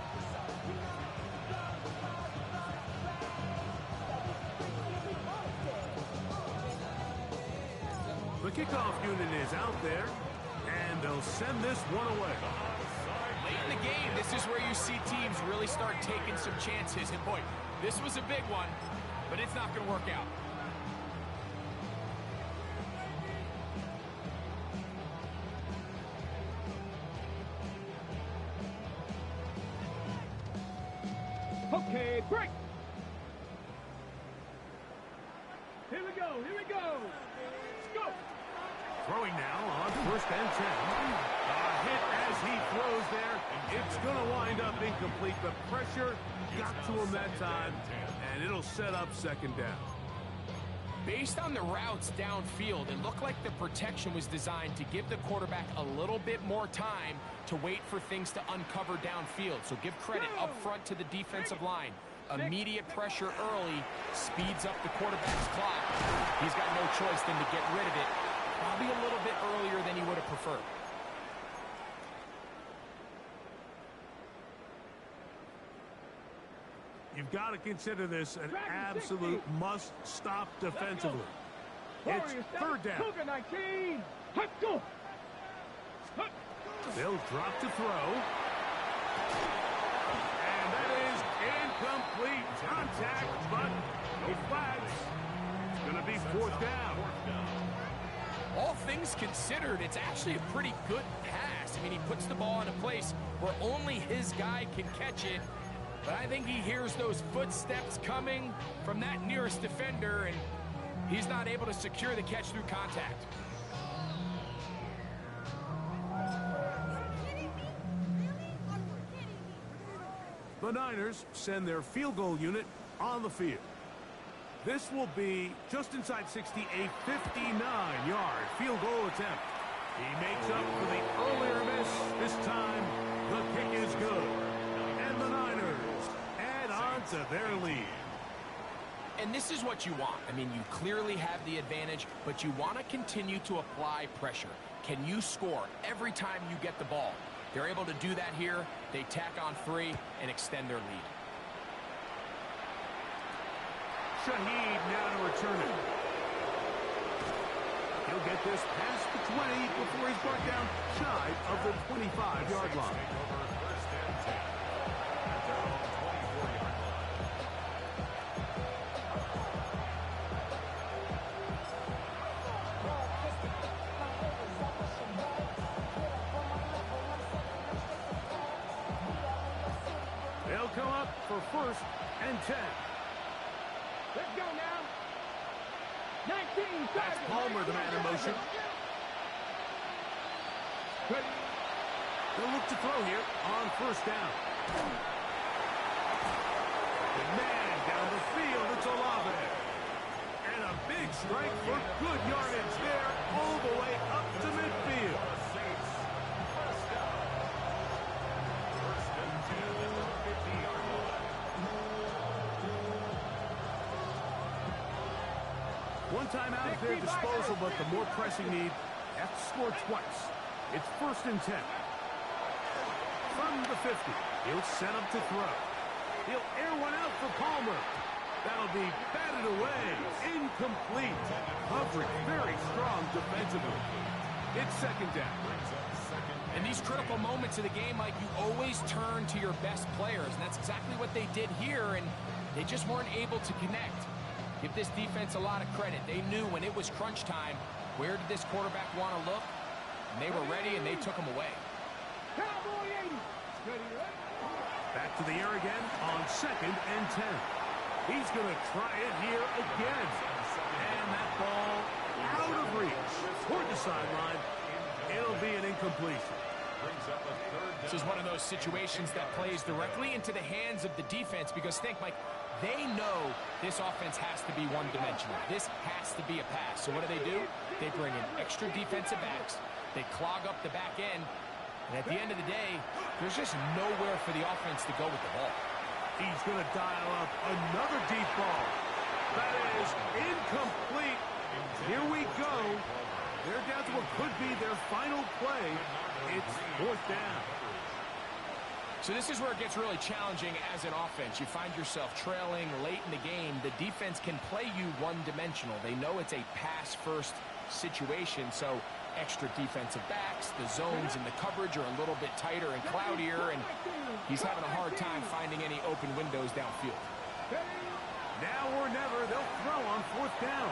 S3: The kickoff unit is out there, and they'll send this one away.
S5: Late in the game, this is where you see teams really start taking some chances. And boy, this was a big one, but it's not going to work out.
S4: Okay, break. Here we go. Here we go. Let's go.
S3: Throwing now on first and 10. A hit as he throws there. It's going to wind up incomplete. The pressure got to him that time, and it'll set up second down.
S5: Based on the routes downfield, it looked like the protection was designed to give the quarterback a little bit more time to wait for things to uncover downfield. So give credit up front to the defensive line. Immediate pressure early speeds up the quarterback's clock. He's got no choice than to get rid of it, probably a little bit earlier than he would have preferred.
S3: You've got to consider this an absolute must-stop defensively. It's third down.
S4: Cougar 19. Let's go.
S3: They'll drop to throw. And that is incomplete contact, but he flags. It's going to be fourth down.
S5: All things considered, it's actually a pretty good pass. I mean, he puts the ball in a place where only his guy can catch it. But I think he hears those footsteps coming from that nearest defender, and he's not able to secure the catch through contact.
S3: The Niners send their field goal unit on the field. This will be just inside 60, a 59-yard field goal attempt. He makes up for the earlier miss. This time, the kick is good. And the Niners add on to their lead.
S5: And this is what you want. I mean, you clearly have the advantage, but you want to continue to apply pressure. Can you score every time you get the ball? They're able to do that here. They tack on 3 and extend their lead.
S3: Shaheed now to return it. He'll get this past the 20 before he's brought down shy of the 25-yard line. They'll come up for first and 10.
S4: Let's go now. 19.
S3: That's Palmer, the man in motion.
S4: Ready.
S3: They'll look to throw here on first down. The man down the field, it's Olave. And a big strike for good yardage there, all the way up to midfield. One timeout at their disposal, but the more pressing need, have to score twice. It's 1st and 10. From the 50, he'll set up to throw. He'll air one out for Palmer. That'll be batted away. Incomplete. Coverage very strong defensively. It's 2nd down.
S5: In these critical moments of the game, Mike, you always turn to your best players, and that's exactly what they did here, and they just weren't able to connect. Give this defense a lot of credit. They knew when it was crunch time, where did this quarterback want to look? And they were ready, and they took him away.
S4: Cowboy 80.
S3: Back to the air again on 2nd and 10. He's going to try it here again. And that ball out of reach toward the sideline. It'll be an incompletion.
S5: This is one of those situations that plays directly into the hands of the defense because think, Mike, they know this offense has to be one-dimensional. This has to be a pass. So what do? They bring in extra defensive backs. They clog up the back end. And at the end of the day, there's just nowhere for the offense to go with the ball.
S3: He's going to dial up another deep ball. That is incomplete. Here we go. They're down to what could be their final play. It's 4th down.
S5: So this is where it gets really challenging as an offense. You find yourself trailing late in the game. The defense can play you one-dimensional. They know it's a pass-first situation, so extra defensive backs, the zones and the coverage are a little bit tighter and cloudier, and he's having a hard time finding any open windows downfield.
S3: Now or never, they'll throw on 4th down.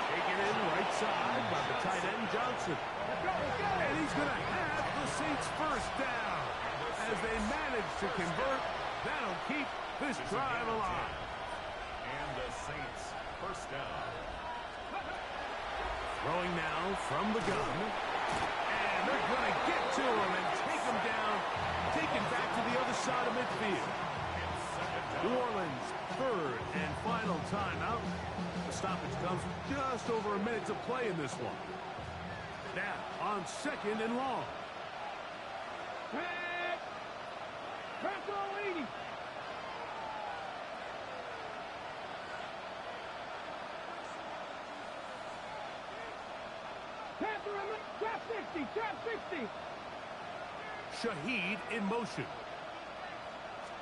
S3: Taken in right side by the tight end Johnson. And he's going to have the Saints first down. As they manage to convert, that'll keep this drive alive.
S6: And the Saints first down.
S3: Throwing now from the gun. And they're going to get to him and take him down. Take him back to the other side of midfield. New Orleans, 3rd and final timeout. The stoppage comes with just over a minute to play in this one. Now on 2nd and long.
S4: Panther 80. Panther trap 60. Trap 60.
S3: Shaheed in motion.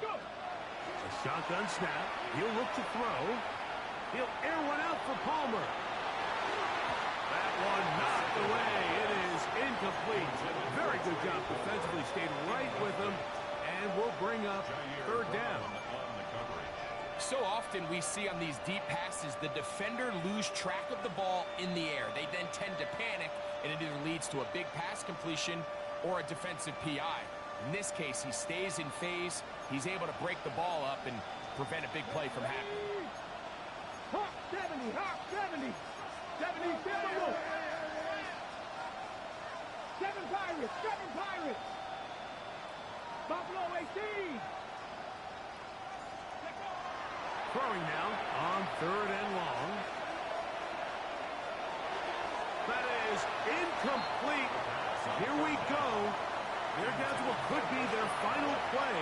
S4: Go.
S3: A shotgun snap. He'll look to throw. He'll air one out for Palmer. That one knocked away. It is incomplete. Very good job defensively. Stayed right with him. And we'll bring up 3rd down.
S5: So often we see on these deep passes, the defender lose track of the ball in the air. They then tend to panic, and it either leads to a big pass completion or a defensive PI. In this case, he stays in phase. He's able to break the ball up and prevent a big play from happening.
S4: Hawk 70. Hawk 70. 70 Timberwolves. 7 Pirates. 7 Pirates. Buffalo 18.
S3: Throwing now on 3rd and long. That is incomplete. Here we go. They're down to what could be their final play.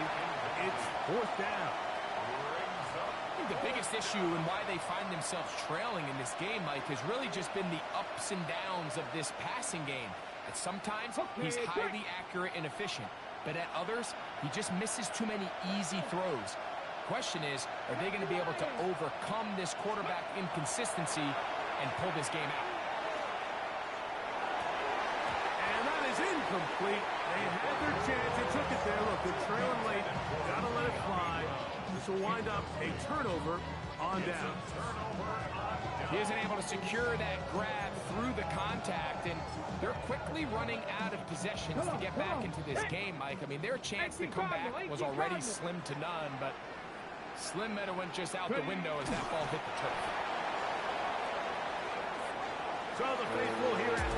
S3: It's 4th down.
S5: I think the biggest issue and why they find themselves trailing in this game, Mike, has really just been the ups and downs of this passing game. And sometimes he's highly accurate and efficient, but at others, he just misses too many easy throws. Question is, are they going to be able to overcome this quarterback inconsistency and pull this game out?
S3: And that is incomplete. They had their chance. They took it there. Look, they're trailing late. Got to let it fly. This will wind up a turnover on down.
S5: He isn't able to secure that grab through the contact, and they're quickly running out of possessions to get back into this game, Mike. I mean, their chance to come back was already slim to none, but slim might have went just out the window as that ball hit the turf.
S3: So the faithful here at